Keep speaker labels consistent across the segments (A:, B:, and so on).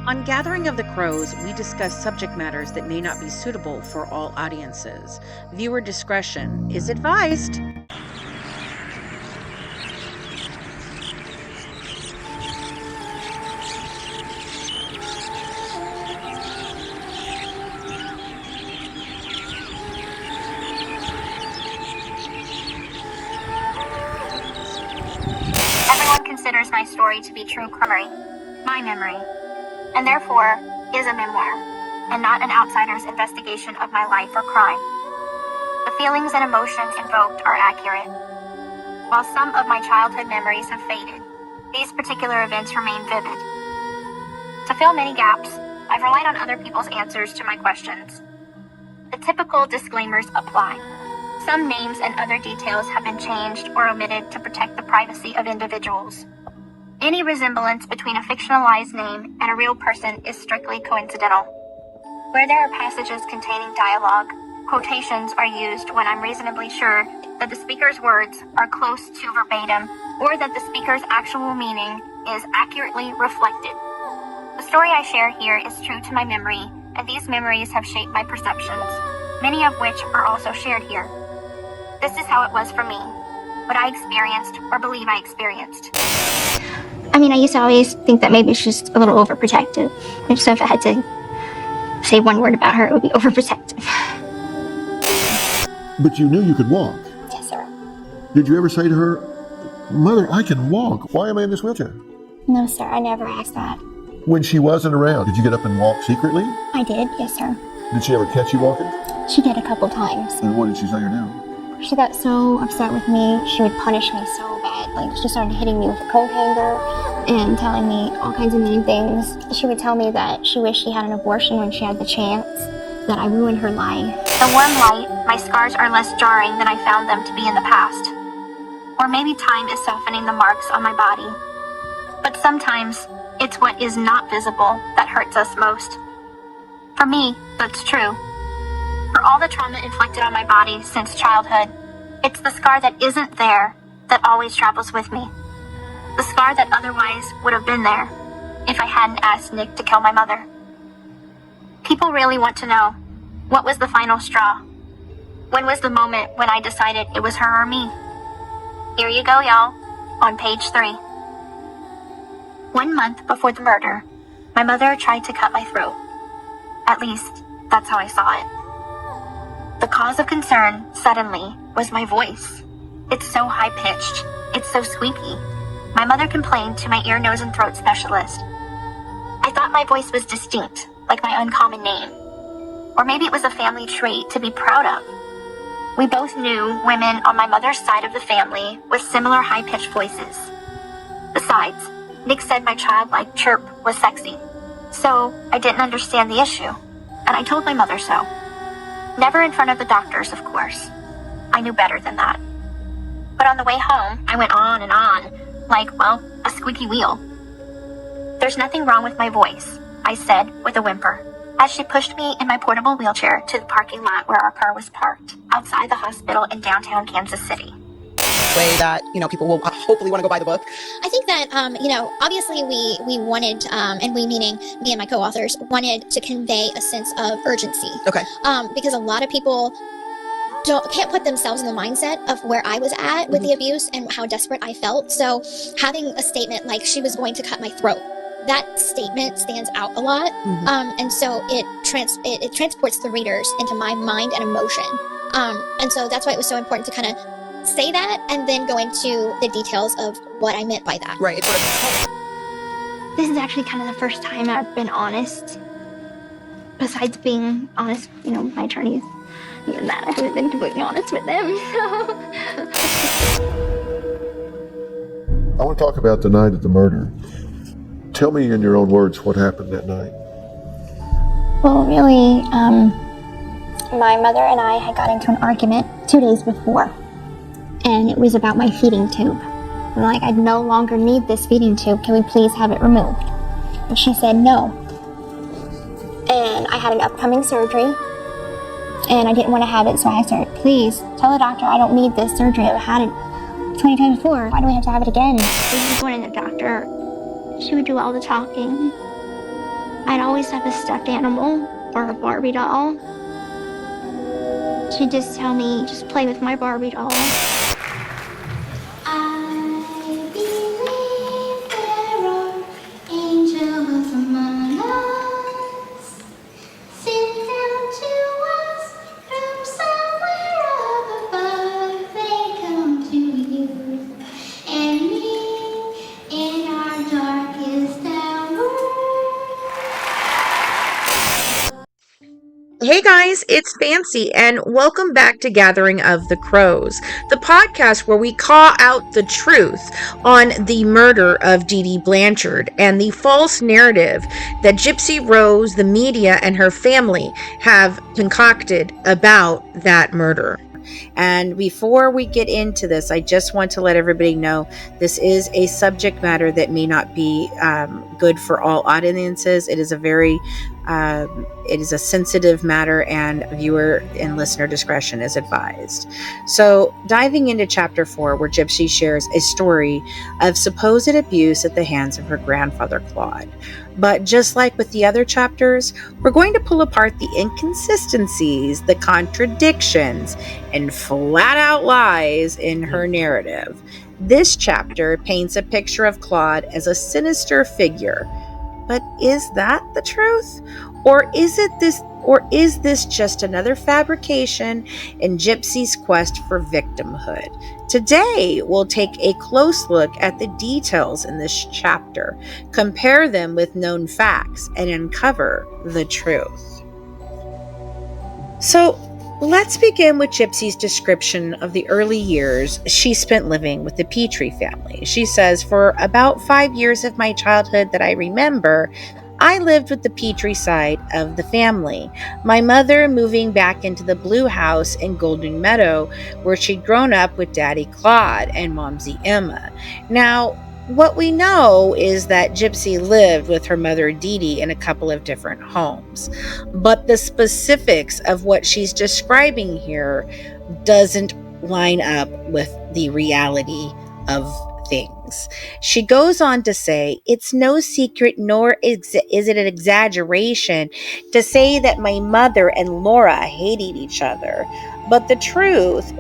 A: On Gathering of the Crows, we discuss subject matters that may not be suitable for all audiences. Viewer discretion is advised.
B: Everyone considers my story to be true memory, my memory, and therefore is a memoir, and not an outsider's investigation of my life or crime. The feelings and emotions invoked are accurate. While some of my childhood memories have faded, these particular events remain vivid. To fill many gaps, I've relied on other people's answers to my questions. The typical disclaimers apply. Some names and other details have been changed or omitted to protect the privacy of individuals. Any resemblance between a fictionalized name and a real person is strictly coincidental. Where there are passages containing dialogue, quotations are used when I'm reasonably sure that the speaker's words are close to verbatim or that the speaker's actual meaning is accurately reflected. The story I share here is true to my memory, and these memories have shaped my perceptions, many of which are also shared here. This is how it was for me, what I experienced or believe I experienced.
C: I mean, I used to always think that maybe she's a little overprotective. And so if I had to say one word about her, it would be overprotective.
D: But you knew you could walk.
C: Yes, sir.
D: Did you ever say to her, "Mother, I can walk. Why am I in this wheelchair?"
C: No, sir, I never asked that.
D: When she wasn't around, did you get up and walk secretly?
C: I did, yes, sir.
D: Did she ever catch you walking?
C: She did a couple times.
D: And what did she say or do?
C: She got so upset with me, she would punish me so bad. Like, she started hitting me with a coat hanger and telling me all kinds of mean things. She would tell me that she wished she had an abortion when she had the chance, that I ruined her life.
B: The warm light, my scars are less jarring than I found them to be in the past. Or maybe time is softening the marks on my body. But sometimes, it's what is not visible that hurts us most. For me, that's true. For all the trauma inflicted on my body since childhood, it's the scar that isn't there that always travels with me. The scar that otherwise would have been there if I hadn't asked Nick to kill my mother. People really want to know, what was the final straw? When was the moment when I decided it was her or me? Here you go, y'all, on page 3. 1 month before the murder, my mother tried to cut my throat. At least, that's how I saw it. The cause of concern, suddenly, was my voice. It's so high-pitched. It's so squeaky. My mother complained to my ear, nose, and throat specialist. I thought my voice was distinct, like my uncommon name. Or maybe it was a family trait to be proud of. We both knew women on my mother's side of the family with similar high-pitched voices. Besides, Nick said my childlike chirp was sexy. So, I didn't understand the issue, and I told my mother so. Never in front of the doctors, of course. I knew better than that. But on the way home, I went on and on, like, well, a squeaky wheel. There's nothing wrong with my voice, I said with a whimper, as she pushed me in my portable wheelchair to the parking lot where our car was parked, outside the hospital in downtown Kansas City.
E: Way that, people will hopefully want to go buy the book.
F: I think that, obviously we wanted, and we meaning me and my co-authors, wanted to convey a sense of urgency.
E: Okay.
F: Because a lot of people can't put themselves in the mindset of where I was at with the abuse and how desperate I felt. So having a statement like she was going to cut my throat, that statement stands out a lot. And so it transports the readers into my mind and emotion. And so that's why it was so important to kind of say that and then go into the details of what I meant by that.
E: Right.
C: This is actually kind of the first time I've been honest. Besides being honest, my attorneys, even that, I haven't been completely honest with them.
D: I want to talk about the night of the murder. Tell me in your own words what happened that night.
C: Well, really, my mother and I had got into an argument 2 days before. And it was about my feeding tube. I'm like, I no longer need this feeding tube. Can we please have it removed? And she said no. And I had an upcoming surgery. And I didn't want to have it, so I said, please, tell the doctor I don't need this surgery. I've had it 20 times before. Why do we have to have it again? When we were going to the doctor, she would do all the talking. I'd always have a stuffed animal or a Barbie doll. She'd just tell me, just play with my Barbie doll. I believe there are angels among us, sent down to us from somewhere up above. They come to you and me in our darkest hour.
A: Hey guys, it's Fancy, and welcome back to Gathering of the Crows, the podcast where we call out the truth on the murder of Dee Dee Blanchard and the false narrative that Gypsy Rose, the media, and her family have concocted about that murder. And before we get into this, I just want to let everybody know this is a subject matter that may not be good for all audiences. It is a sensitive matter, and viewer and listener discretion is advised. So, diving into chapter 4, where Gypsy shares a story of supposed abuse at the hands of her grandfather, Claude. But just like with the other chapters, we're going to pull apart the inconsistencies, the contradictions, and flat out lies in her narrative. This chapter paints a picture of Claude as a sinister figure. But is that the truth? Or is this just another fabrication in Gypsy's quest for victimhood? Today, we'll take a close look at the details in this chapter, compare them with known facts, and uncover the truth. So, let's begin with Gypsy's description of the early years she spent living with the Petrie family. She says, "For about 5 years of my childhood that I remember, I lived with the Petrie side of the family, my mother moving back into the blue house in Golden Meadow, where she'd grown up with Daddy Claude and Momsy Emma. Now, what we know is that Gypsy lived with her mother Dee Dee in a couple of different homes, but the specifics of what she's describing here doesn't line up with the reality of things. She goes on to say, "It's no secret, nor is it an exaggeration to say that my mother and Laura hated each other. But the truth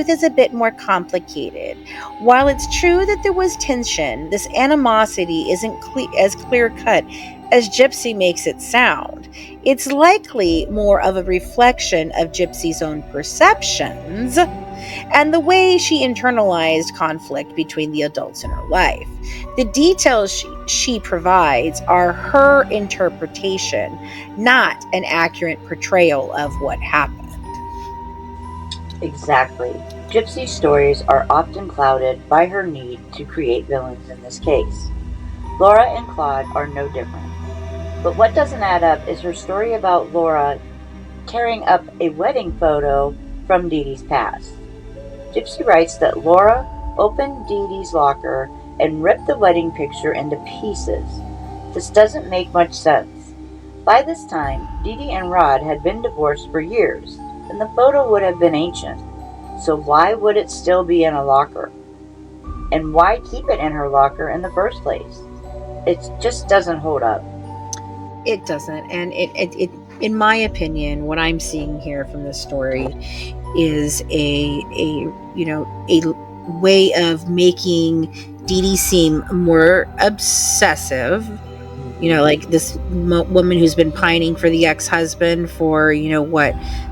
A: is a bit more complicated. While it's true that there was tension, this animosity isn't as clear-cut as Gypsy makes it sound. It's likely more of a reflection of Gypsy's own perceptions and the way she internalized conflict between the adults in her life. The details she provides are her interpretation, not an accurate portrayal of what happened."
G: Exactly. Gypsy's stories are often clouded by her need to create villains in this case. Laura and Claude are no different. But what doesn't add up is her story about Laura tearing up a wedding photo from Dee Dee's past. Gypsy writes that Laura opened Dee Dee's locker and ripped the wedding picture into pieces. This doesn't make much sense. By this time, Dee Dee and Rod had been divorced for years, and the photo would have been ancient. So why would it still be in a locker? And why keep it in her locker in the first place? It just doesn't hold up.
A: It doesn't, and it in my opinion, what I'm seeing here from this story is a way of making Dee Dee seem more obsessive. Like this woman who's been pining for the ex-husband for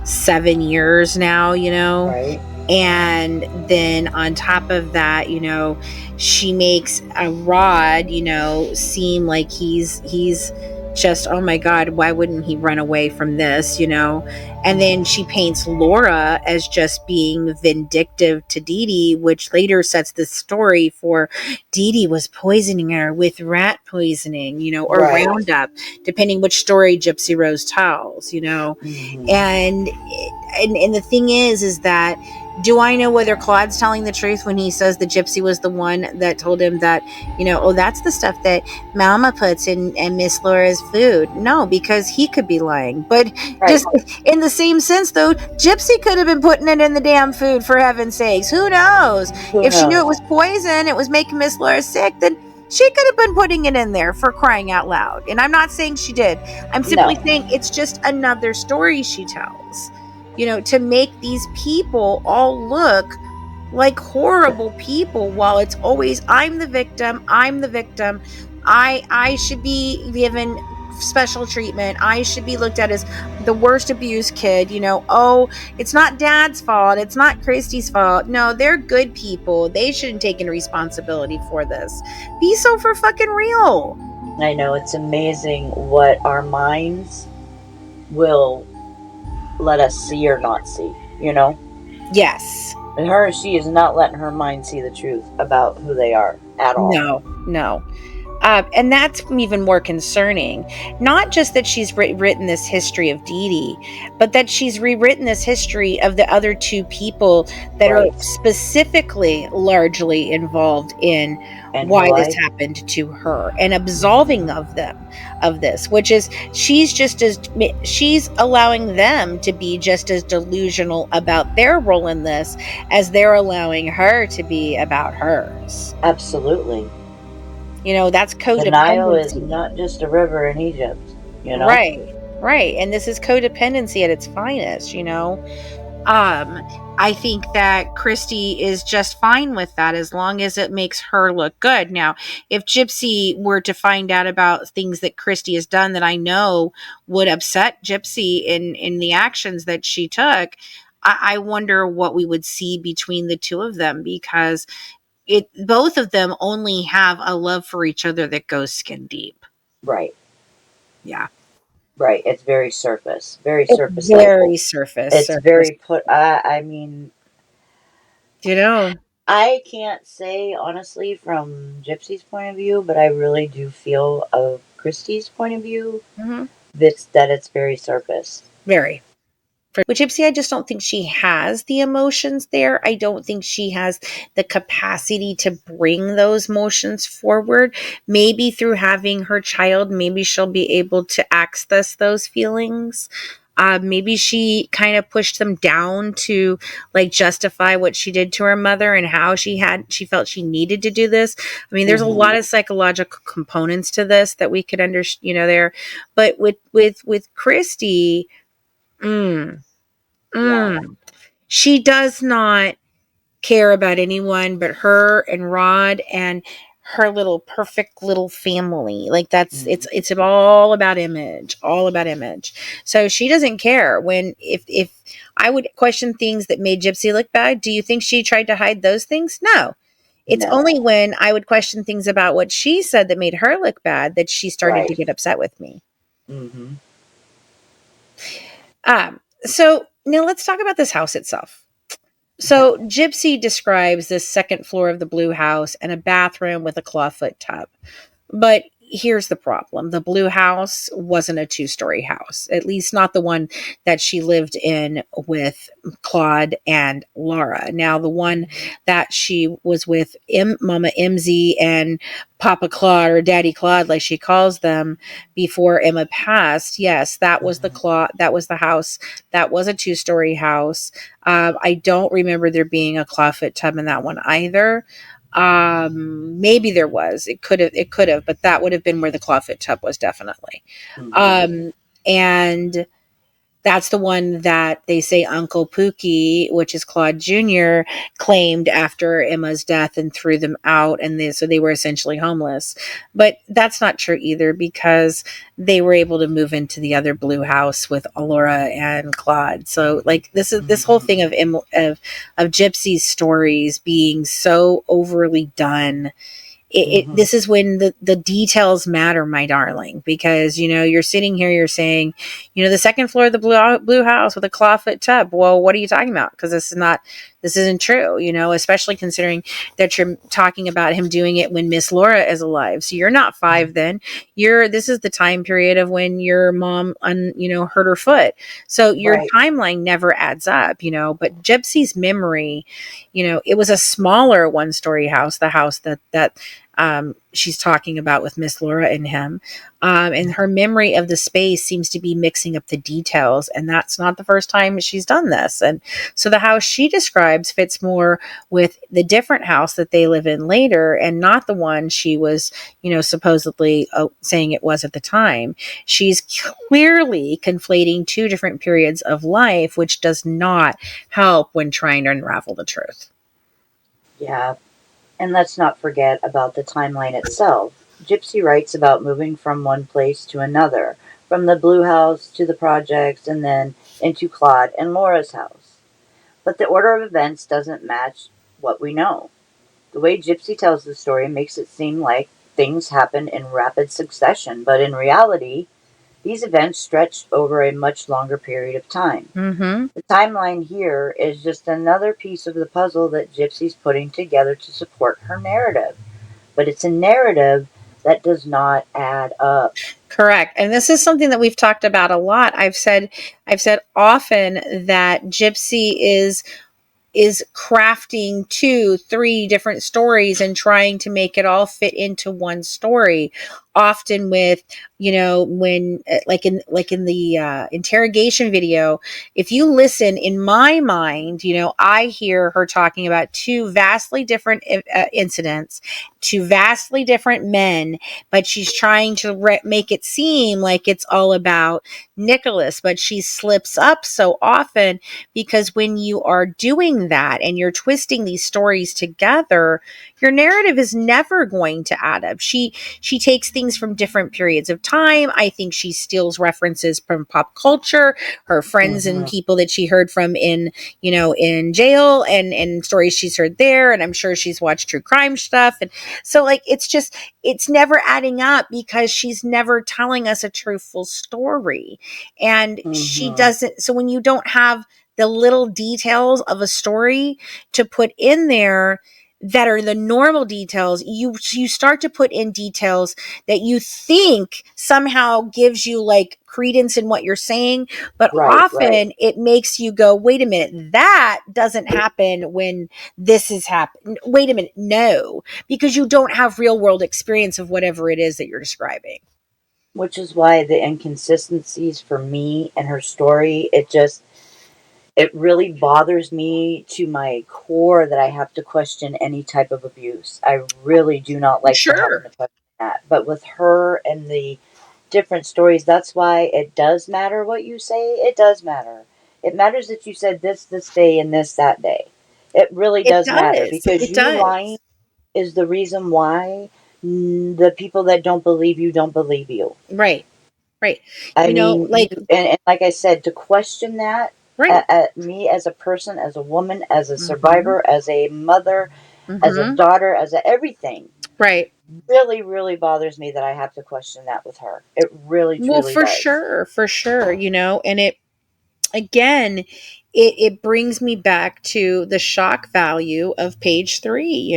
A: 7 years now.
G: Right.
A: And then on top of that, she makes a Rod, seem like he's just, oh my God, why wouldn't he run away from this, And then she paints Laura as just being vindictive to Dee Dee, which later sets the story for Dee Dee was poisoning her with rat poisoning, or
G: Right.
A: Roundup, depending which story Gypsy Rose tells,
G: Mm-hmm.
A: And the thing is that, do I know whether Claude's telling the truth when he says that Gypsy was the one that told him that, oh, that's the stuff that Mama puts in Miss Laura's food? No, because he could be lying. But
G: Right.
A: just in the same sense, though, Gypsy could have been putting it in the damn food, for heaven's sakes. Who knows? If she knew it was poison, it was making Miss Laura sick, then She could have been putting it in there, for crying out loud. And I'm not saying she did. I'm simply
G: No.
A: saying it's just another story she tells. To make these people all look like horrible people, while it's always, I'm the victim. I should be given special treatment. I should be looked at as the worst abused kid. Oh, it's not Dad's fault. It's not Christy's fault. No, they're good people. They shouldn't take any responsibility for this. Be so for fucking real.
G: I know, it's amazing what our minds will let us see or not see,
A: Yes.
G: And she is not letting her mind see the truth about who they are at all.
A: No. And that's even more concerning. Not just that she's written this history of Dee Dee, but that she's rewritten this history of the other two people that
G: Right.
A: are specifically largely involved in
G: And
A: why this happened to her, and absolving of them of this, which is she's allowing them to be just as delusional about their role in this as they're allowing her to be about hers.
G: Absolutely.
A: That's codependency.
G: The Nile is not just a river in Egypt,
A: Right. And this is codependency at its finest, I think that Christy is just fine with that as long as it makes her look good. Now, if Gypsy were to find out about things that Christy has done that I know would upset Gypsy in the actions that she took, I wonder what we would see between the two of them, because both of them only have a love for each other that goes skin deep.
G: Right.
A: Yeah.
G: Right. It's very surface. Very surface.
A: Very surface.
G: It's very I mean, I can't say honestly from Gypsy's point of view, but I really do feel of Christy's point of view that it's very surface.
A: Very. With Gypsy, I just don't think she has the emotions there. I don't think she has the capacity to bring those emotions forward. Maybe through having her child, maybe she'll be able to access those feelings. Maybe she kind of pushed them down to justify what she did to her mother and how she felt she needed to do this. I mean, there's a lot of psychological components to this that we could understand, there. But with Christy, she does not care about anyone but her and Rod and her little perfect little family. It's all about image, So she doesn't care if I would question things that made Gypsy look bad. Do you think she tried to hide those things? No. It's only when I would question things about what she said that made her look bad that she started to get upset with me. So now let's talk about this house itself. So Gypsy describes this second floor of the blue house and a bathroom with a clawfoot tub. But here's the problem. The blue house wasn't a 2-story house, at least not the one that she lived in with Claude and Laura. Now, the one that she was with Mama MZ and Papa Claude, or Daddy Claude, like she calls them, before Emma passed. Yes, that was that was the house. That was a 2-story house. I don't remember there being a clawfoot tub in that one either. Maybe there was. It could have, but that would have been where the clawfoot tub was, definitely. And that's the one that they say Uncle Pookie, which is Claude Jr., claimed after Emma's death and threw them out, and so they were essentially homeless. But that's not true either, because they were able to move into the other blue house with Laura and Claude. So this whole thing of Gypsy's stories being so overly done. This is when the details matter, my darling, because you're sitting here, you're saying, the second floor of the blue house with a clawfoot tub. Well, what are you talking about? Because this isn't true, especially considering that you're talking about him doing it when Miss Laura is alive. So you're not 5 then. This is the time period of when your mom hurt her foot. So your timeline never adds up, but Gypsy's memory, it was a smaller 1-story house, the house that she's talking about with Miss Laura and him. And her memory of the space seems to be mixing up the details. And that's not the first time she's done this. And so the house she describes fits more with the different house that they live in later and not the one she was, supposedly saying it was at the time. She's clearly conflating two different periods of life, which does not help when trying to unravel the truth.
G: Yeah, and let's not forget about the timeline itself. Gypsy writes about moving from one place to another, from the blue house to the projects, and then into Claude and Laura's house. But the order of events doesn't match what we know. The way Gypsy tells the story makes it seem like things happen in rapid succession, but in reality, these events stretch over a much longer period of time.
A: Mm-hmm.
G: The timeline here is just another piece of the puzzle that Gypsy's putting together to support her narrative. But it's a narrative that does not add up.
A: Correct. And this is something that we've talked about a lot. I've said often that Gypsy is crafting 2-3 different stories and trying to make it all fit into one story, often with when like in the interrogation video, if you listen, in my mind, I hear her talking about two vastly different incidents, two vastly different men, but she's trying to make it seem like it's all about Nicholas, but she slips up so often because when you are doing that and you're twisting these stories together, your narrative is never going to add up. She takes things from different periods of time. I think she steals references from pop culture, her friends and people that she heard from in jail, and stories she's heard there. And I'm sure she's watched true crime stuff. And so it's never adding up because she's never telling us a truthful story. And she doesn't. So when you don't have the little details of a story to put in there that are the normal details, you start to put in details that you think somehow gives you like credence in what you're saying, but often it makes you go, wait a minute, that doesn't happen when this is happening. Wait a minute, no, because you don't have real world experience of whatever it is that you're describing.
G: Which is why the inconsistencies for me and her story, it really bothers me to my core that I have to question any type of abuse. I really do not like to have to question that. But with her and the different stories, that's why it does matter what you say. It does matter. It matters that you said this day and this that day. It really does matter because you lying is the reason why the people that don't believe you don't believe you.
A: Right.
G: I mean, and like I said, to question that, me as a person, as a woman, as a survivor, as a mother, as a daughter, as a everything, really, really bothers me that I have to question that with her. It really, truly
A: for
G: does.
A: sure, and it, again, it brings me back to the shock value of page 3,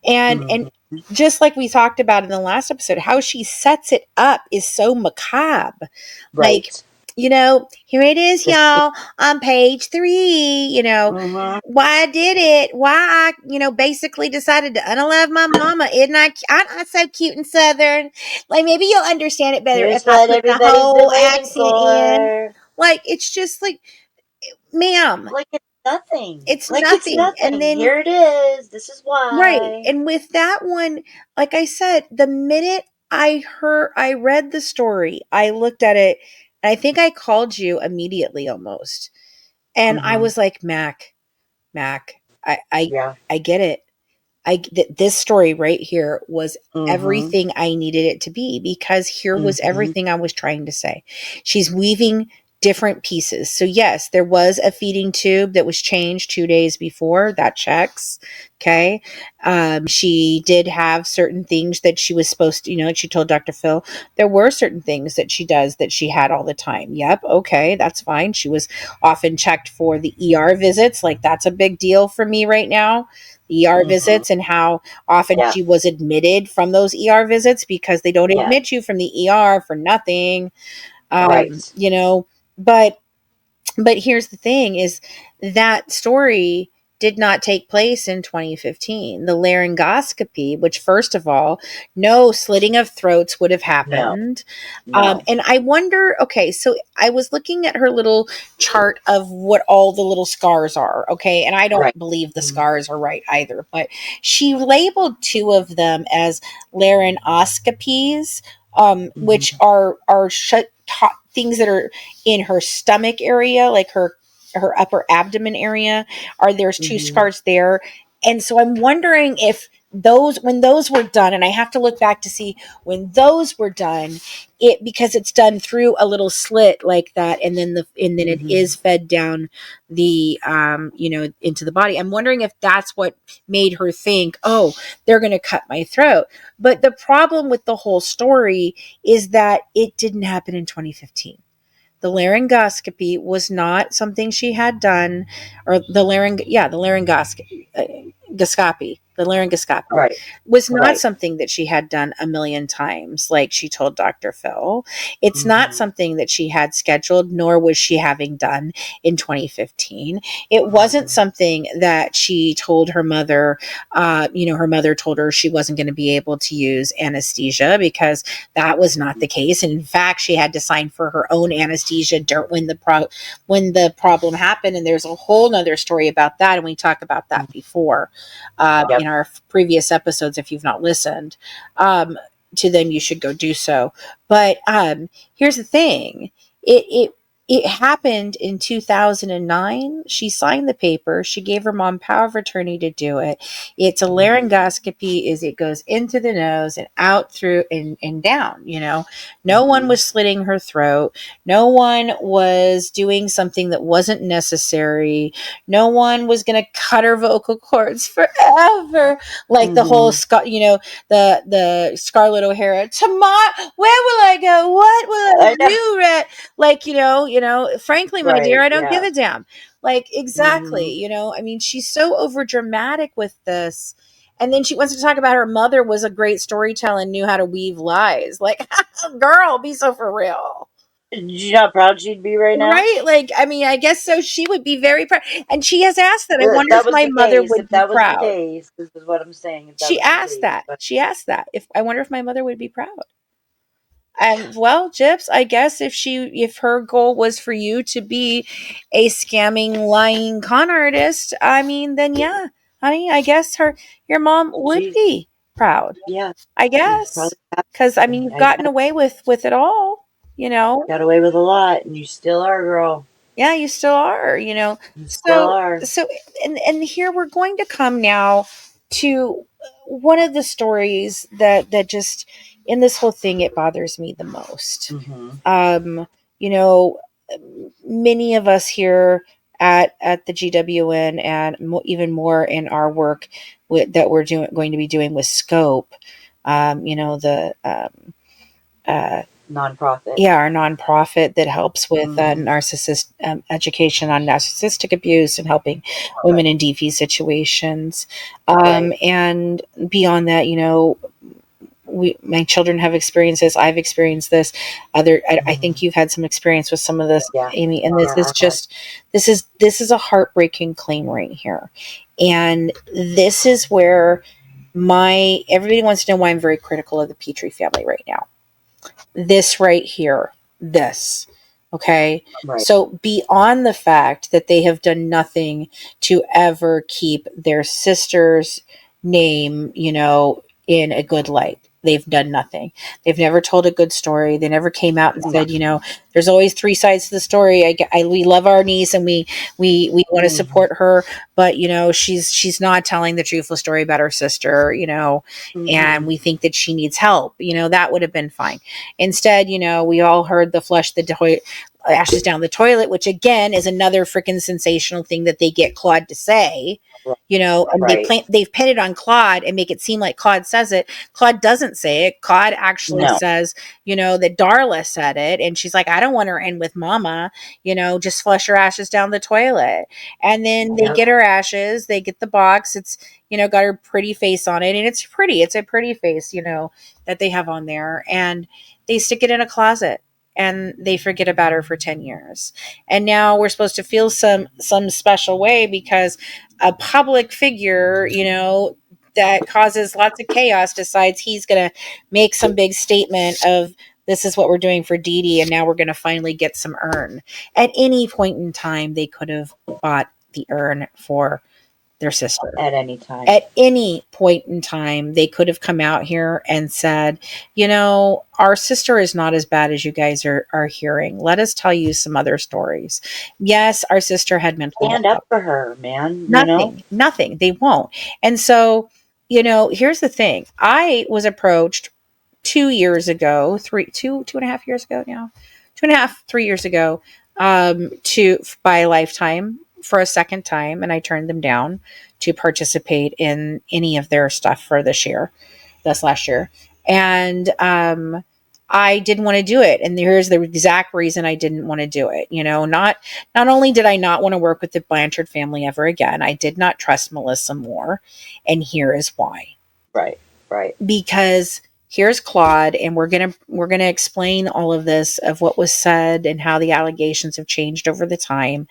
A: and just like we talked about in the last episode, how she sets it up is so macabre. Like, here it is, y'all, on page 3, why I did it, why I, basically decided to unalive my mama. Isn't I'm not so cute and southern. Like, maybe you'll understand it better if I put the whole accent in. Like, it's just like, ma'am.
G: Like, it's nothing.
A: It's nothing. And then
G: here it is. This is why.
A: Right. And with that one, like I said, the minute I read the story, I looked at it, and I think I called you immediately almost. And I was like, Mac, I get it. This story right here was everything I needed it to be, because here was everything I was trying to say. She's weaving different pieces. So yes, there was a feeding tube that was changed 2 days before. That checks. Okay. She did have certain things that she was supposed to, she told Dr. Phil there were certain things that she does that she had all the time. Yep. Okay. That's fine. She was often checked for the ER visits. Like, that's a big deal for me right now. ER visits, and how often she was admitted from those ER visits, because they don't admit you from the ER for nothing. But here's the thing, is that story did not take place in 2015. The laryngoscopy, which first of all, no slitting of throats would have
G: No.
A: happened.
G: No.
A: And I wonder, okay, so I was looking at her little chart of what all the little scars are, okay, and I don't
G: Right.
A: believe the scars are right either, but she labeled two of them as laryngoscopies, which are things that are in her stomach area, like her upper abdomen area. Are There's two scars there, and so I'm wondering if when those were done, and I have to look back to see when those were done, it because it's done through a little slit like that, and then it is fed down the into the body. I'm wondering if that's what made her think, oh, they're going to cut my throat. But the problem with the whole story is that it didn't happen in 2015. The laryngoscopy was not something she had done, or the laryngoscopy, the laryngoscopy
G: Right.
A: was not
G: Right.
A: something that she had done a million times, like she told Dr. Phil. It's not something that she had scheduled, nor was she having done in 2015. It wasn't something that she told her mother. Her mother told her she wasn't going to be able to use anesthesia, because that was not the case. And in fact, she had to sign for her own anesthesia when the problem happened. And there's a whole nother story about that, and we talked about that before in our previous episodes. If you've not listened to them, you should go do so. But here's the thing: it happened in 2009. She signed the paper. She gave her mom power of attorney to do it. It's a laryngoscopy. It goes into the nose and out through and down. No one was slitting her throat. No one was doing something that wasn't necessary. No one was going to cut her vocal cords forever, like the whole the Scarlett O'Hara. Tomorrow, where will I go? What will I do? Like, frankly, my dear,
G: Right.
A: I don't give
G: Yeah.
A: a damn. Like, exactly. I mean, she's so over dramatic with this. And then she wants to talk about her mother was a great storyteller and knew how to weave lies. Like, girl, be so for real.
G: You know how proud she'd be right now?
A: Right? Like, I mean, I guess so. She would be very proud. And she has asked that. I
G: If
A: wonder
G: that
A: if
G: was
A: my
G: the
A: mother
G: case,
A: would
G: if
A: be
G: that was the
A: proud.
G: case, this is what I'm saying. If that
A: She
G: was the
A: asked
G: case,
A: that.
G: but
A: She asked that. If I wonder if my mother would be proud. And well, Gyps, I guess if her goal was for you to be a scamming, lying con artist, I mean, then yeah, honey, I guess your mom would
G: she's
A: be proud.
G: yeah,
A: I
G: she's
A: guess,
G: probably
A: because I mean,
G: happy.
A: you've gotten away with it all.
G: Got away with a lot, and you still are, girl.
A: Yeah, you still are.
G: You still
A: So
G: are.
A: and here we're going to come now to one of the stories that just in this whole thing, it bothers me the most. um you know Many of us here at the GWN, and even more in our work that we're going to be doing with Scope, the
G: Nonprofit.
A: yeah, our nonprofit that helps with narcissist education on narcissistic abuse and helping women in DV situations.
G: Right.
A: And beyond that, my children have experienced this. I've experienced this. I think you've had some experience with some of this,
G: Yeah.
A: Amy. And this
G: Yeah,
A: is just this is a heartbreaking claim right here, and this is where everybody wants to know why I'm very critical of the Petrie family right now. This right here, this. Okay.
G: Right.
A: So beyond the fact that they have done nothing to ever keep their sister's name, in a good light. They've done nothing. They've never told a good story. They never came out and said, there's always three sides to the story. We love our niece and we want to support her, but she's not telling the truthful story about her sister, and we think that she needs help. That would have been fine. Instead, we all heard the flush the ashes down the toilet, which again is another freaking sensational thing that they get Claude to say. And
G: Right.
A: they've pinned it on Claude and make it seem like Claude says it. Claude doesn't say it. Claude actually says, that Darla said it. And she's like, I don't want her in with mama, just flush her ashes down the toilet. And then they get her ashes, they get the box. It's, got her pretty face on it. And it's pretty. It's a pretty face, that they have on there. And they stick it in a closet. and they forget about her for 10 years. And now we're supposed to feel some special way because a public figure, that causes lots of chaos decides he's going to make some big statement of this is what we're doing for Dee Dee, and now we're going to finally get some urn. At any point in time, they could have bought the urn for their sister.
G: At any time.
A: At any point in time, they could have come out here and said, our sister is not as bad as you guys are hearing. Let us tell you some other stories. Yes, our sister had mental
G: Stand up for her, man.
A: Nothing. They won't. And so, here's the thing. I was approached 2 years ago, two and a half years ago now, 2.5, 3 years ago, by Lifetime for a second time, and I turned them down to participate in any of their stuff for this last year. And I didn't want to do it. And here's the exact reason I didn't want to do it. Not only did I not want to work with the Blanchard family ever again, I did not trust Melissa Moore. And here is why.
G: Right.
A: Because here's Claude, and we're gonna explain all of this of what was said and how the allegations have changed over the time.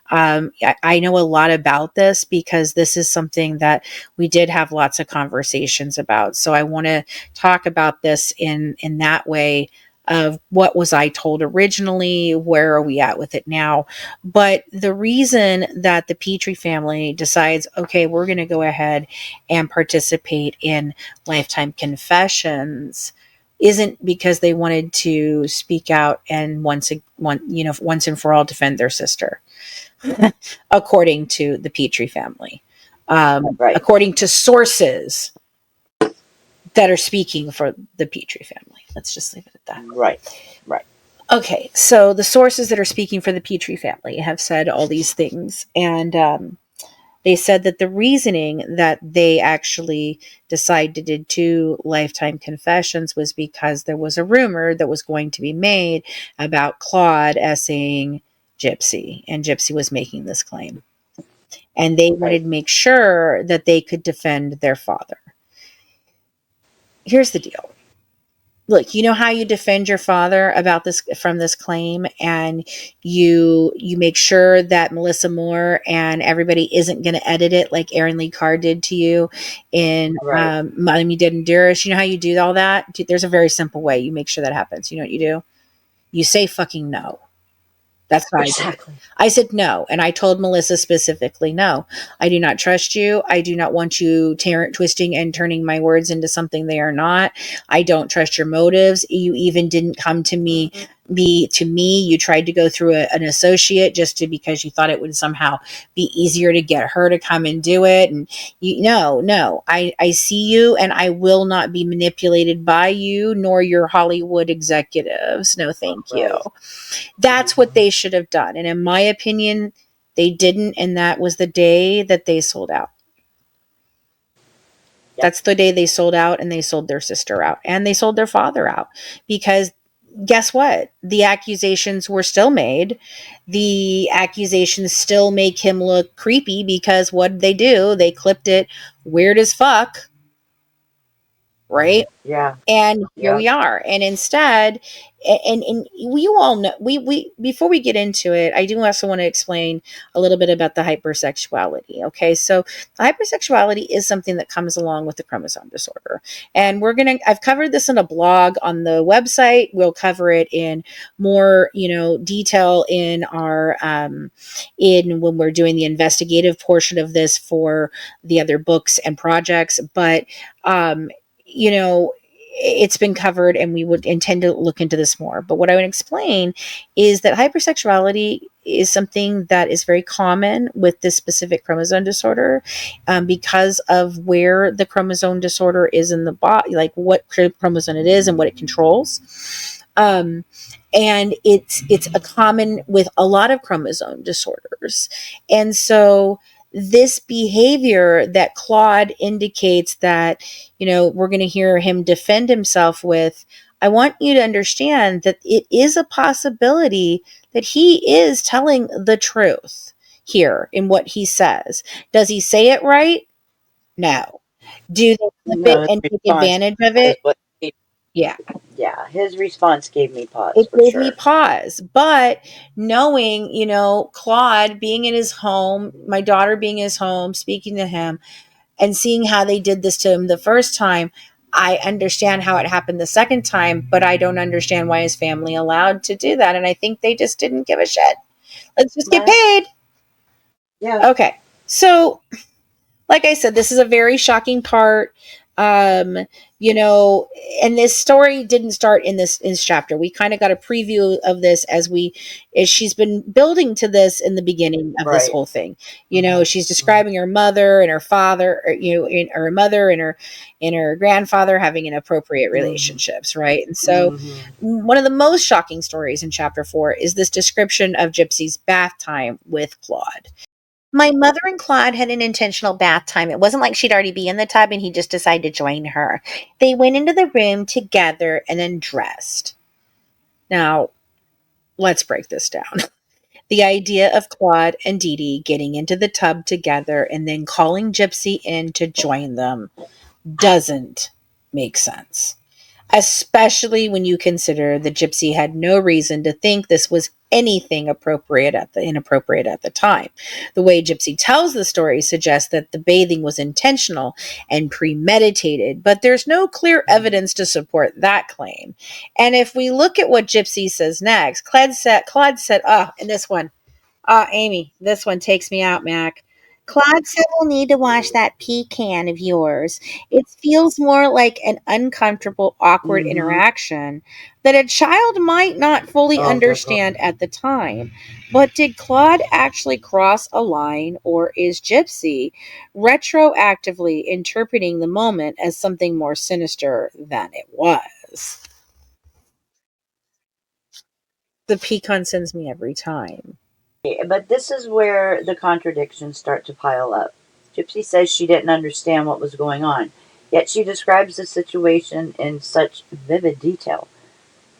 A: I know a lot about this because this is something that we did have lots of conversations about. So I want to talk about this in that way of what was I told originally, where are we at with it now. But the reason that the Petrie family decides, okay, we're going to go ahead and participate in Lifetime Confessions isn't because they wanted to speak out and once and for all defend their sister, according to the Petrie family, according to sources that are speaking for the Petrie family. Let's just leave it at that.
G: Right.
A: Okay, so the sources that are speaking for the Petrie family have said all these things, and they said that the reasoning that they actually decided to do Lifetime Confessions was because there was a rumor that was going to be made about Claude essaying Gypsy, and Gypsy was making this claim. And they wanted to make sure that they could defend their father. Here's the deal. Look, you know how you defend your father about this from this claim, and you make sure that Melissa Moore and everybody isn't going to edit it like Aaron Lee Carr did to you in Miami Did and Dearest. You know how you do all that? There's a very simple way you make sure that happens. You know what you do? You say fucking no. That's what
G: exactly.
A: I said no. And I told Melissa specifically, no, I do not trust you. I do not want you twisting and turning my words into something they are not. I don't trust your motives. You even didn't come to me. You tried to go through an associate because you thought it would somehow be easier to get her to come and do it. And no, I see you, and I will not be manipulated by you nor your Hollywood executives. No, thank you. That's what they should have done. And in my opinion, they didn't. And that was the day that they sold out. Yep. That's the day they sold out, and they sold their sister out, and they sold their father out, because guess what? The accusations were still made. The accusations still make him look creepy, because what did they do? They clipped it weird as fuck. Right?
G: Yeah.
A: And here we are. And instead, and you all know, we before we get into it, I do also want to explain a little bit about the hypersexuality. Okay, so the hypersexuality is something that comes along with the chromosome disorder, and I've covered this in a blog on the website. We'll cover it in more detail in our when we're doing the investigative portion of this for the other books and projects. But it's been covered, and we would intend to look into this more. But what I would explain is that hypersexuality is something that is very common with this specific chromosome disorder, because of where the chromosome disorder is in the body, like what chromosome it is and what it controls. And it's a common with a lot of chromosome disorders. And so this behavior that Claude indicates that, we're going to hear him defend himself with, I want you to understand that it is a possibility that he is telling the truth here in what he says. Does he say it right? No. Do they flip it and take advantage of it? Yeah.
G: Yeah, his response gave me pause
A: It
G: for
A: gave me
G: sure.
A: pause. But knowing, Claude being in his home, my daughter being in his home, speaking to him, and seeing how they did this to him the first time, I understand how it happened the second time, but I don't understand why his family allowed to do that. And I think they just didn't give a shit. Let's just get
G: But
A: paid.
G: yeah,
A: Okay. So, like I said, this is a very shocking part. Um, you know, and this story didn't start in this chapter. We kind of got a preview of this as she's been building to this in the beginning of this
G: right.
A: whole thing. She's describing her mother and her father, or, her mother and her grandfather having inappropriate
G: Mm-hmm.
A: relationships, right? And so,
G: Mm-hmm.
A: one of the most shocking stories in chapter 4 is this description of Gypsy's bath time with Claude. My mother and Claude had an intentional bath time. It wasn't like she'd already be in the tub and he just decided to join her. They went into the room together and undressed. Now, let's break this down. The idea of Claude and Dee Dee getting into the tub together and then calling Gypsy in to join them doesn't make sense, especially when you consider the Gypsy had no reason to think this was anything inappropriate at the time. The way Gypsy tells the story suggests that the bathing was intentional and premeditated, but there's no clear evidence to support that claim. And if we look at what Gypsy says next, Claude said, in this one, Amy, this one takes me out, Mac. Claude said we'll need to wash that pecan of yours. It feels more like an uncomfortable, awkward
G: Mm-hmm.
A: interaction that a child might not fully
G: Oh,
A: understand
G: definitely.
A: at the time. But did Claude actually cross a line, or is Gypsy retroactively interpreting the moment as something more sinister than it was? The pecan sends me every time.
G: But this is where the contradictions start to pile up. Gypsy says she didn't understand what was going on, yet she describes the situation in such vivid detail.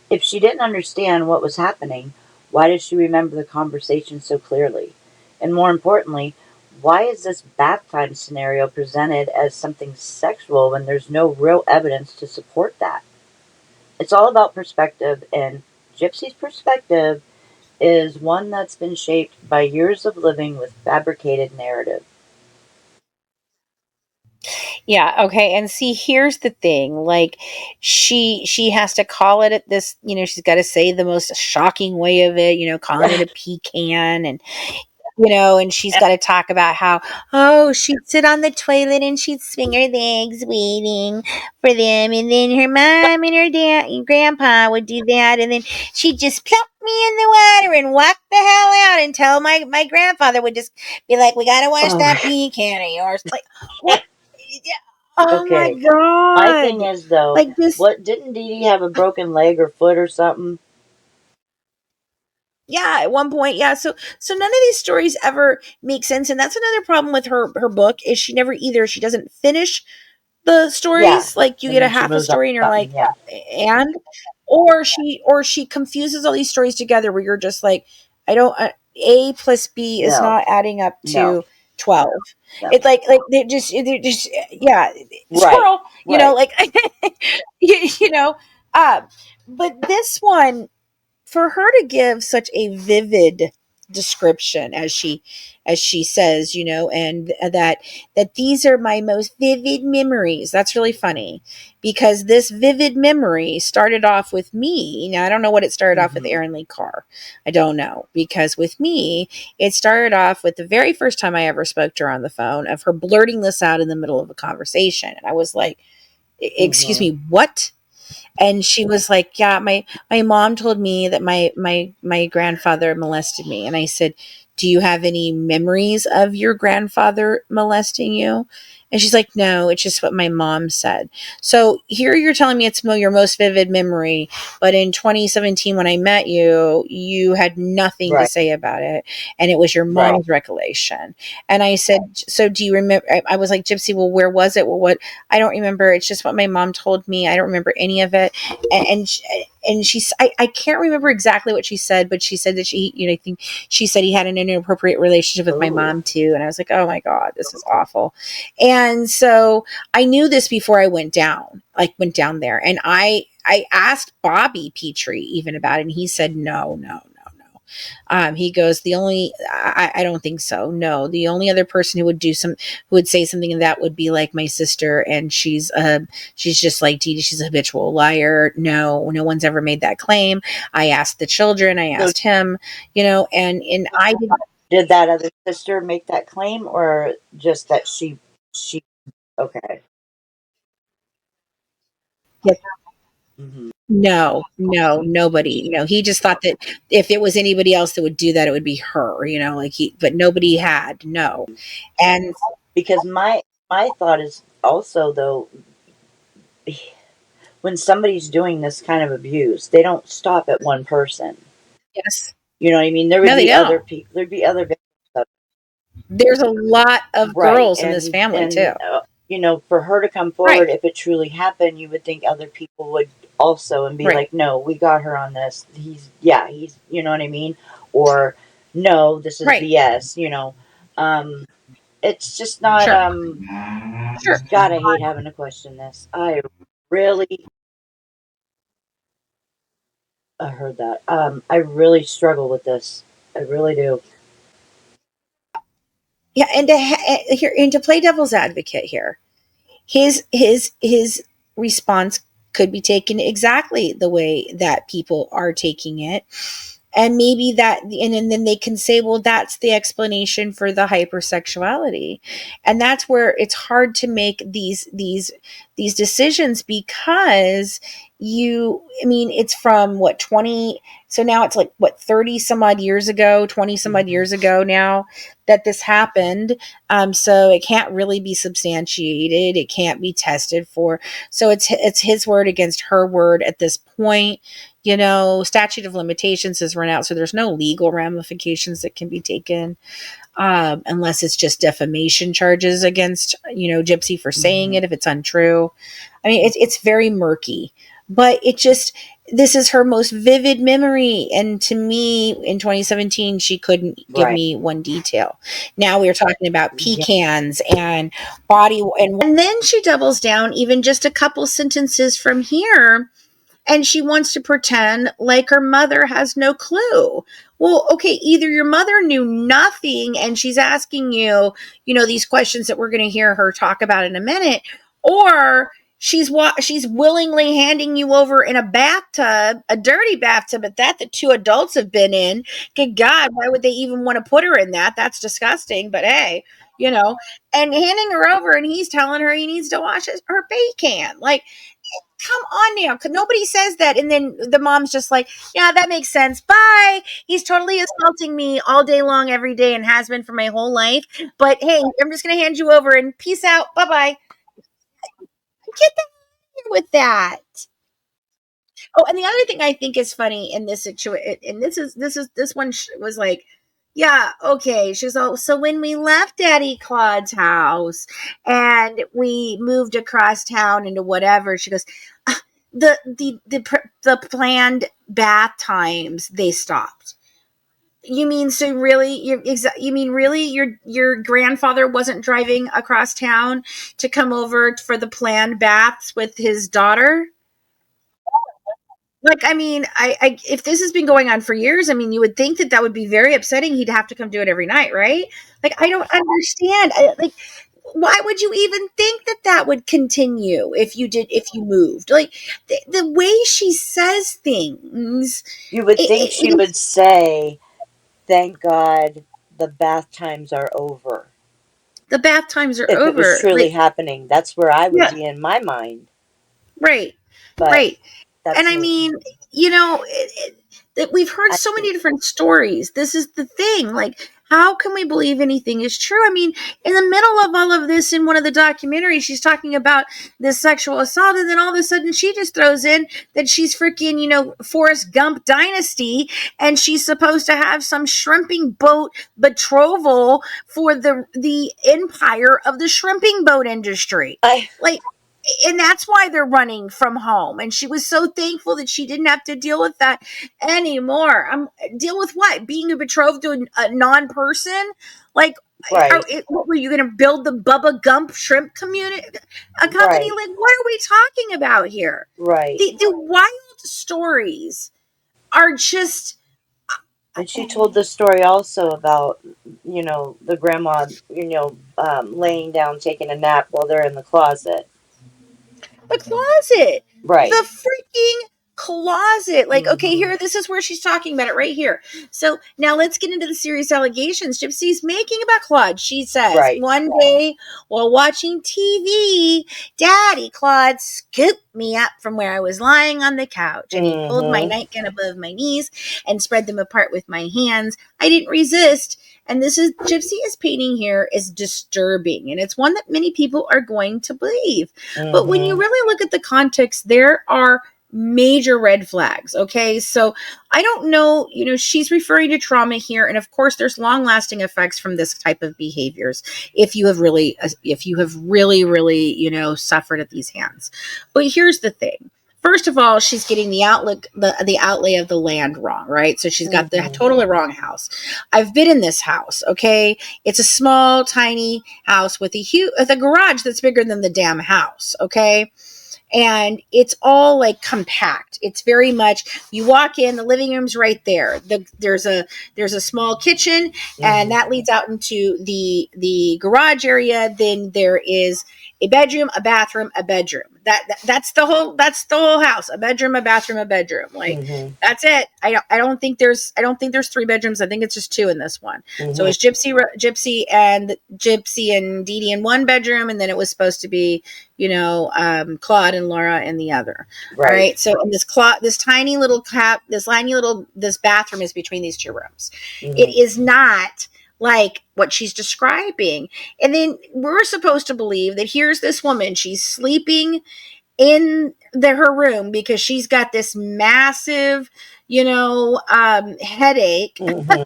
G: If she didn't understand what was happening, why does she remember the conversation so clearly? And more importantly, why is this bath time scenario presented as something sexual when there's no real evidence to support that? It's all about perspective, and Gypsy's perspective is one that's been shaped by years of living with fabricated narrative.
A: Yeah, okay. And see, here's the thing. Like she has to call it at this, she's got to say the most shocking way of it, calling it a pecan and she's got to talk about how, oh, she'd sit on the toilet and she'd swing her legs waiting for them. And then her mom and her dad and grandpa would do that. And then she'd just plump me in the water and walk the hell out until my grandfather would just be like, we got to wash
G: Oh,
A: that pecan of yours. Like, what? Yeah. Oh my
G: okay. My thing
A: God.
G: is though,
A: Like this.
G: what didn't Dee Dee have a broken leg or foot or something?
A: Yeah, at one point, yeah. So none of these stories ever make sense, and that's another problem with her book is she doesn't finish the
G: Yeah.
A: stories. Like you
G: And
A: get a
G: then she
A: half a
G: moves on
A: story and
G: to
A: you're
G: something.
A: like,
G: Yeah.
A: and or she confuses all these stories together where you're just like, I don't. A plus B is
G: No.
A: not adding up
G: No.
A: to 12.
G: No.
A: It's like they're just yeah,
G: Right.
A: squirrel.
G: Right.
A: Like you, you know. Uh, but this one, for her to give such a vivid description as she says, and that these are my most vivid memories. That's really funny because this vivid memory started off with me. Now I don't know what it started off with
G: Mm-hmm.
A: Aaron Lee Carr. I don't know, because with me it started off with the very first time I ever spoke to her on the phone, of her blurting this out in the middle of a conversation, and I was like, excuse
G: Mm-hmm.
A: me, what? And she was like, yeah, my mom told me that my grandfather molested me. And I said, do you have any memories of your grandfather molesting you? And she's like, no, it's just what my mom said. So here you're telling me it's your most vivid memory, but in 2017 when I met you, you had nothing to
G: Right.
A: say about it, and it was your
G: Right.
A: mom's recollection. And I said, so do you remember? I was like, Gypsy, well, where was it? Well, what? I don't remember. It's just what my mom told me. I don't remember any of it. And she's, I can't remember exactly what she said, but she said that I think she said he had an inappropriate relationship with my
G: Ooh.
A: mom too. And I was like, oh my God, this is awful. And so I knew this before I went down there. And I I asked Bobby Petrie even about it, and he said, no, no, no, no. He goes, I don't think so. No, the only other person who would say something of that would be like my sister. And she's just like Dee Dee. She's a habitual liar. No, no one's ever made that claim. I asked the children, I
G: So
A: asked him, and I didn't.
G: did that other sister make that claim, or just that she okay. Hmm.
A: No, no, nobody. He just thought that if it was anybody else that would do that, it would be her, but nobody had, no. And
G: Because my thought is also, though, when somebody's doing this kind of abuse, they don't stop at one person.
A: yes,
G: You know what I mean? There would
A: no, they
G: be other
A: don't.
G: people. There'd be other victims of
A: There's a lot of
G: right,
A: girls in this family too.
G: and for her to come
A: Right,
G: forward, if it truly happened, you would think other people would also and be
A: right,
G: like, "No, we got her on this. He's, you know what I mean?" Or, "No, this is
A: right.
G: BS." Um, it's just not.
A: Sure, sure.
G: God, I hate having to question this. Really, I heard that. I really struggle with this. I really do.
A: Yeah, and to play devil's advocate here, his response could be taken exactly the way that people are taking it, and maybe and then they can say, well, that's the explanation for the hypersexuality. And that's where it's hard to make these decisions, because it's from what, 20, so now it's like what, 30 some odd years ago, 20 some odd
G: Hmm.
A: years ago now that this happened. So it can't really be substantiated, it can't be tested for. So it's his word against her word at this point. Statute of limitations has run out, so there's no legal ramifications that can be taken, unless it's just defamation charges against, Gypsy for saying
G: Hmm.
A: it if it's untrue. It's very murky, but this is her most vivid memory. And to me, in 2017, she couldn't give
G: Right.
A: me one detail. Now we're talking about
G: Yeah.
A: pecans and body. And then she doubles down even just a couple sentences from here, and she wants to pretend like her mother has no clue. Well, okay, either your mother knew nothing and she's asking you, these questions that we're going to hear her talk about in a minute, or she's willingly handing you over in a bathtub, a dirty bathtub at that, two adults have been in. Good God, why would they even want to put her in that? That's disgusting. But hey, and handing her over, and he's telling her he needs to wash her bacon. Like, come on now, because nobody says that. And then the mom's just like, yeah, that makes sense. Bye. He's totally assaulting me all day long, every day, and has been for my whole life. But hey, I'm just going to hand you over and peace out. Bye bye. Get the hell with that. Oh, and the other thing I think is funny in this situation, and this one was like, yeah, okay. She's all, so when we left Daddy Claude's house and we moved across town into whatever, she goes, the planned bath times, they stopped. You mean, so really, you mean really your grandfather wasn't driving across town to come over for the planned baths with his daughter? Like, if this has been going on for years, you would think that would be very upsetting. He'd have to come do it every night, right? Like, I don't understand. Like, why would you even think that would continue if you moved? Like, the way she says things,
G: You would think she would say, "Thank God the bath times are over."
A: the bath times are
G: If it was
A: over.
G: truly
A: Like,
G: happening, that's where I would
A: yeah,
G: be in my mind.
A: right,
G: But
A: right. And
G: that's me.
A: that we've heard
G: I
A: so
G: think
A: many different stories. This is the thing. Like, how can we believe anything is true? In the middle of all of this, in one of the documentaries, she's talking about this sexual assault, and then all of a sudden she just throws in that she's freaking, Forrest Gump dynasty, and she's supposed to have some shrimping boat betrothal for the empire of the shrimping boat industry.
G: I
A: Like, and that's why they're running from home. And she was so thankful that she didn't have to deal with that anymore. Deal with what? Being betrothed to a non-person? Like,
G: Right.
A: What were you going to build the Bubba Gump shrimp community, a company?
G: Right.
A: Like, what are we talking about here?
G: Right.
A: The wild stories are just,
G: And she told the story also about, the grandma, laying down, taking a nap while they're in the closet.
A: the closet,
G: Right.
A: the freaking closet. Like, okay,
G: Mhm.
A: here, this is where she's talking about it right here. So now let's get into the serious allegations Gypsy's making about Claude. She says,
G: Right.
A: one day while watching TV, Daddy Claude scooped me up from where I was lying on the couch, and he pulled my
G: Mhm.
A: nightgown above my knees and spread them apart with my hands. I didn't resist. And this is Gypsy is painting here is disturbing, and it's one that many people are going to believe. But when you
G: Mhm.
A: really look at the context, there are major red flags. Okay. So I don't know, she's referring to trauma here. And of course, there's long lasting effects from this type of behaviors if you have really, really, suffered at these hands. But here's the thing. First of all, she's getting the outlay of the land wrong, right? So she's got the
G: Mhm.
A: totally wrong house. I've been in this house, okay? It's a small, tiny house with a garage that's bigger than the damn house, okay? And it's all like compact. It's very much, you walk in, the living room's right there. There's a small kitchen, and
G: Mhm.
A: that leads out into the garage area. Then there is a bedroom, a bathroom, a bedroom. That's the whole house. A bedroom, a bathroom, a bedroom. Like,
G: Mhm.
A: that's it. I don't think there's 3 bedrooms. I think it's just 2 in this one. So
G: Mhm.
A: it's Gypsy and Dee Dee in one bedroom, and then it was supposed to be, Claude and Laura in the other. All
G: Right.
A: right. So in this this bathroom is between these 2 rooms. It
G: Mhm.
A: is not like what she's describing. And then we're supposed to believe that here's this woman, she's sleeping in her room because she's got this massive, headache,
G: Mhm.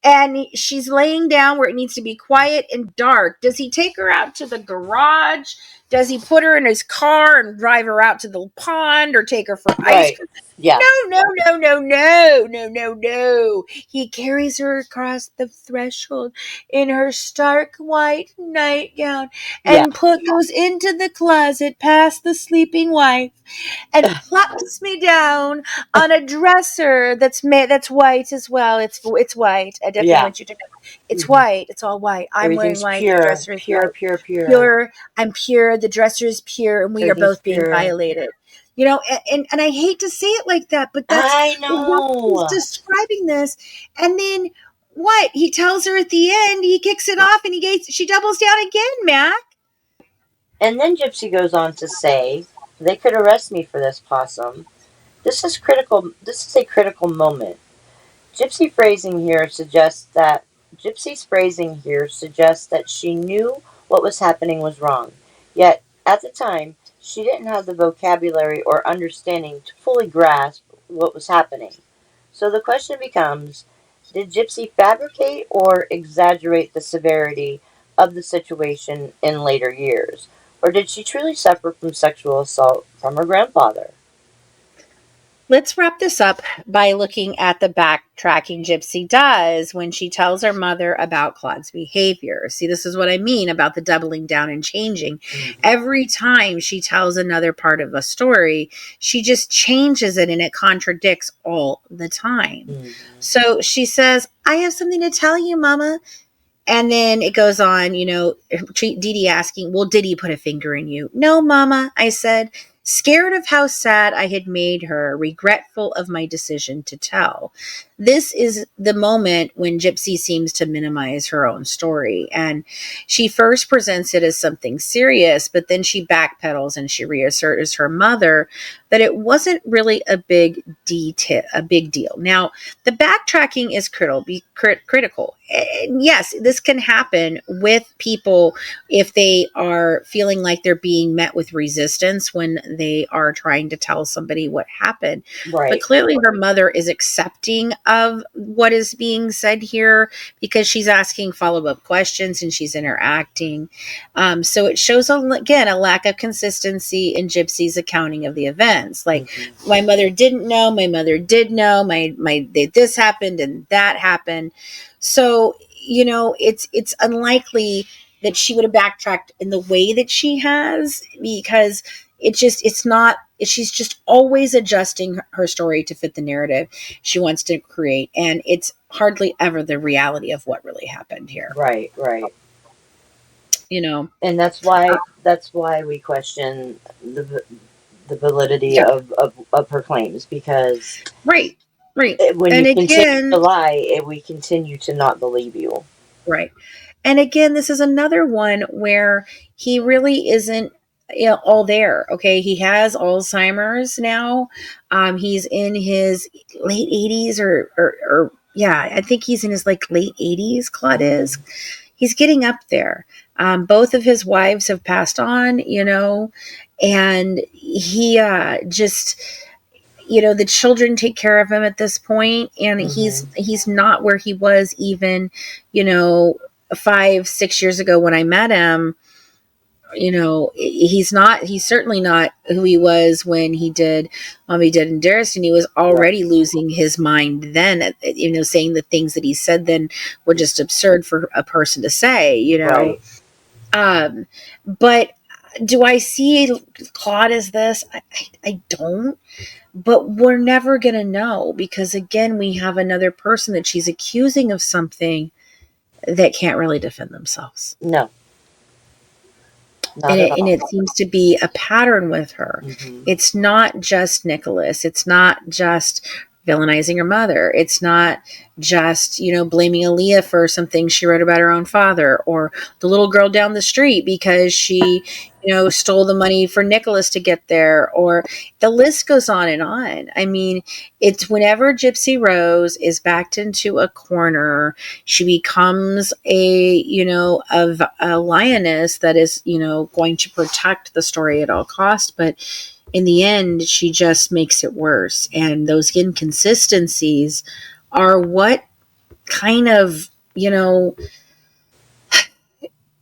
A: and she's laying down where it needs to be quiet and dark. Does he take her out to the garage? Does he put her in his car and drive her out to the pond or take her for ice
G: Right.
A: cream?
G: Yeah.
A: No. He carries her across the threshold in her stark white nightgown
G: Yeah.
A: and goes into the closet past the sleeping wife and plops me down on a dresser that's white as well. It's white. I definitely
G: Yeah.
A: want you to know. It's
G: Mhm.
A: white. It's all white. I'm wearing
G: Everything's
A: white. The
G: pure,
A: dresser is
G: pure,
A: white.
G: pure, pure.
A: Pure. I'm pure. The dresser is pure, and we are
G: Everything's
A: both being
G: pure.
A: violated. And I hate to say it like that, but that's
G: I
A: the way he's
G: know.
A: describing this. And then what? He tells her at the end, he kicks it off, and she doubles down again, Mac.
G: And then Gypsy goes on to say, they could arrest me for this, Possum. This is critical. This is a critical moment. Gypsy phrasing here suggests that Gypsy's phrasing here suggests that she knew what was happening was wrong. Yet, at the time, she didn't have the vocabulary or understanding to fully grasp what was happening. So the question becomes, did Gypsy fabricate or exaggerate the severity of the situation in later years? Or did she truly suffer from sexual assault from her grandfather?
A: Let's wrap this up by looking at the backtracking Gypsy does when she tells her mother about Claude's behavior. See, this is what I mean about the doubling down and changing.
G: Mm-hmm.
A: Every time she tells another part of a story, she just changes it and it contradicts all the time.
G: Mm-hmm.
A: So she says, I have something to tell you, Mama. And then it goes on, Dee Dee asking, well, did he put a finger in you? No, Mama, I said, scared of how sad I had made her, regretful of my decision to tell. This is the moment when Gypsy seems to minimize her own story. And she first presents it as something serious, but then she backpedals and she reasserts her mother that it wasn't really a big deal. Now, the backtracking is critical. And yes, this can happen with people if they are feeling like they're being met with resistance when they are trying to tell somebody what happened. But
G: Right.
A: clearly, her mother is accepting of what is being said here because she's asking follow up questions and she's interacting. So it shows, again, a lack of consistency in Gypsy's accounting of the events. Like,
G: Mm-hmm.
A: my mother didn't know, my mother did know, this happened and that happened. So it's unlikely that she would have backtracked in the way that she has, because it's not, she's just always adjusting her story to fit the narrative she wants to create, and it's hardly ever the reality of what really happened here.
G: Right. And that's why we question the validity
A: Yeah.
G: of her claims, because
A: Right.
G: when
A: And
G: you continue
A: again,
G: to lie, we continue to not believe you.
A: right. And again, this is another one where he really isn't, all there. Okay. He has Alzheimer's now. He's in his late 80s, or yeah, I think he's in his like late 80s, Claude is. He's getting up there. Both of his wives have passed on, and he just, the children take care of him at this point, and he's not where he was even, 5-6 years ago when I met him. He's certainly not who he was when he did Dead and Dearest, and he was already losing his mind then, saying the things that he said then were just absurd for a person to say.
G: Right.
A: But do I see Claude as this? I don't. But we're never going to know, because, again, we have another person that she's accusing of something that can't really defend themselves.
G: No.
A: And it seems to be a pattern with her. It's not just Nicholas. It's not just villainizing her mother. It's not just, blaming Aaliyah for something she wrote about her own father, or the little girl down the street because she, stole the money for Nicholas to get there, or the list goes on and on. I mean, it's whenever Gypsy Rose is backed into a corner, she becomes a lioness that is, going to protect the story at all costs. But in the end, she just makes it worse. And those inconsistencies are what kind of,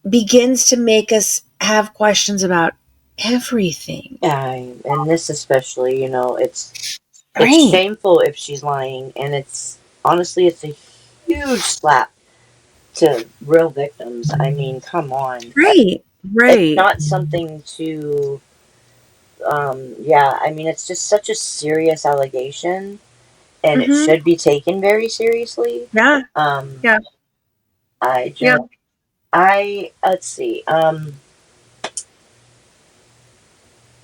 A: begins to make us have questions about everything.
G: And this especially, it's
A: Right.
G: shameful if she's lying, and it's honestly, it's a huge slap to real victims. I mean, come on.
A: Right.
G: It's not something to, I mean, it's just such a serious allegation, and it should be taken very seriously.
A: Yeah.
G: Let's see.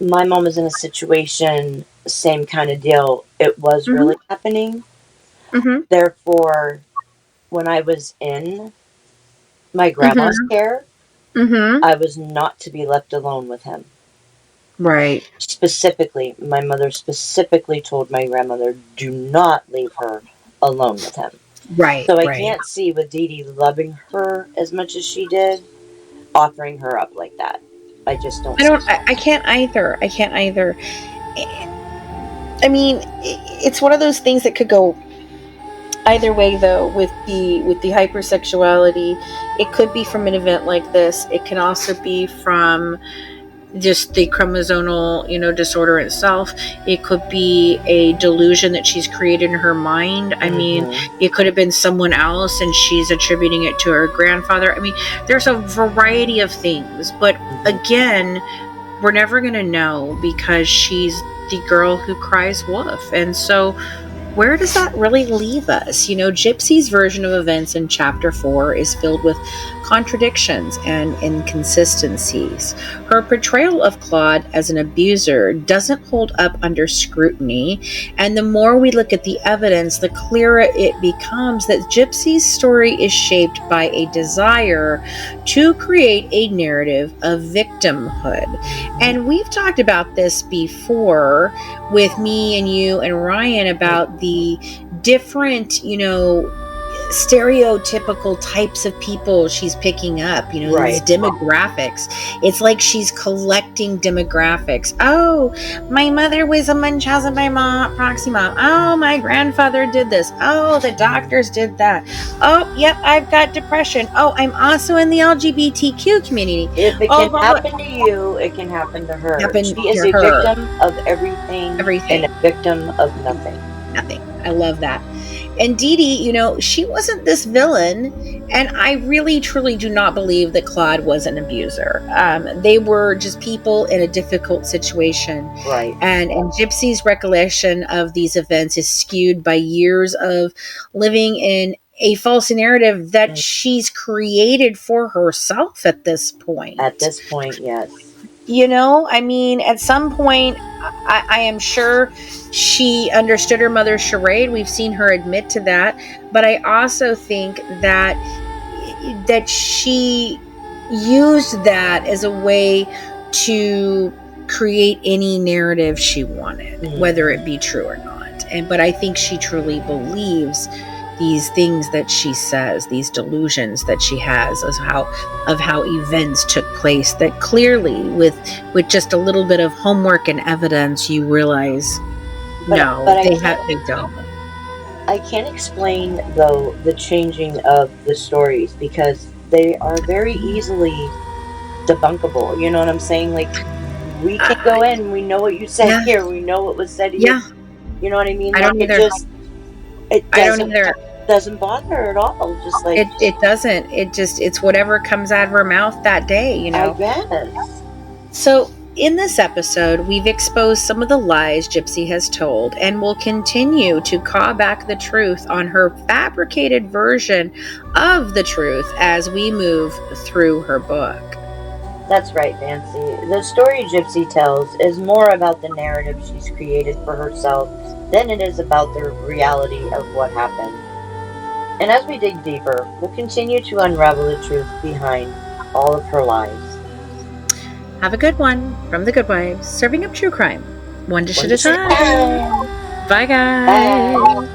G: My mom was in a situation, same kind of deal. It was really happening. Therefore, when I was in my grandma's care, I was not to be left alone with him.
A: Right.
G: Specifically, my mother specifically told my grandmother, do not leave her alone with him.
A: Right.
G: So I can't see with Dee Dee loving her as much as she did, offering her up like that. I just don't.
A: I can't either. I mean, it's one of those things that could go either way, though. With the hypersexuality, it could be from an event like this. It can also be from just the chromosomal, disorder itself. It could be a delusion that she's created in her mind. I mean, it could have been someone else and she's attributing it to her grandfather. I mean, there's a variety of things, but again, we're never going to know, because she's the girl who cries wolf. And so where does that really leave us? Gypsy's version of events in chapter 4 is filled with contradictions and inconsistencies. Her portrayal of Claude as an abuser doesn't hold up under scrutiny, and the more we look at the evidence, the clearer it becomes that Gypsy's story is shaped by a desire to create a narrative of victimhood. And we've talked about this before with me and you and Ryan about the different, stereotypical types of people she's picking up, these demographics. It's like she's collecting demographics. Oh, my mother was a Munchausen by proxy mom. Oh, my grandfather did this. Oh, the doctors did that. Oh, yep, I've got depression. Oh, I'm also in the LGBTQ community.
G: If it can happen to you, it can happen to her. She is a victim of everything and a victim of nothing.
A: I love that. And Dee Dee, she wasn't this villain. And I really, truly do not believe that Claude was an abuser. They were just people in a difficult situation.
G: Right.
A: And Gypsy's recollection of these events is skewed by years of living in a false narrative that she's created for herself at this point.
G: At this point, yes.
A: At some point, I am sure she understood her mother's charade. We've seen her admit to that. But I also think that she used that as a way to create any narrative she wanted, whether it be true or not. But I think she truly believes these things that she says, these delusions that she has of how events took place, that clearly with just a little bit of homework and evidence you realize they don't.
G: I can't explain though the changing of the stories because they are very easily debunkable. You know what I'm saying? Like, we can go in, we know what you said here, we know what was said here. You know what I mean?
A: I don't either.
G: Doesn't bother her at all. Just like
A: it doesn't. It's whatever comes out of her mouth that day,
G: I guess.
A: So in this episode, we've exposed some of the lies Gypsy has told and will continue to claw back the truth on her fabricated version of the truth as we move through her book.
G: That's right, Nancy. The story Gypsy tells is more about the narrative she's created for herself than it is about the reality of what happened. And as we dig deeper, we'll continue to unravel the truth behind all of her lies.
A: Have a good one from The Good Wives, serving up true crime, one dish at a time. Bye, guys.
G: Bye.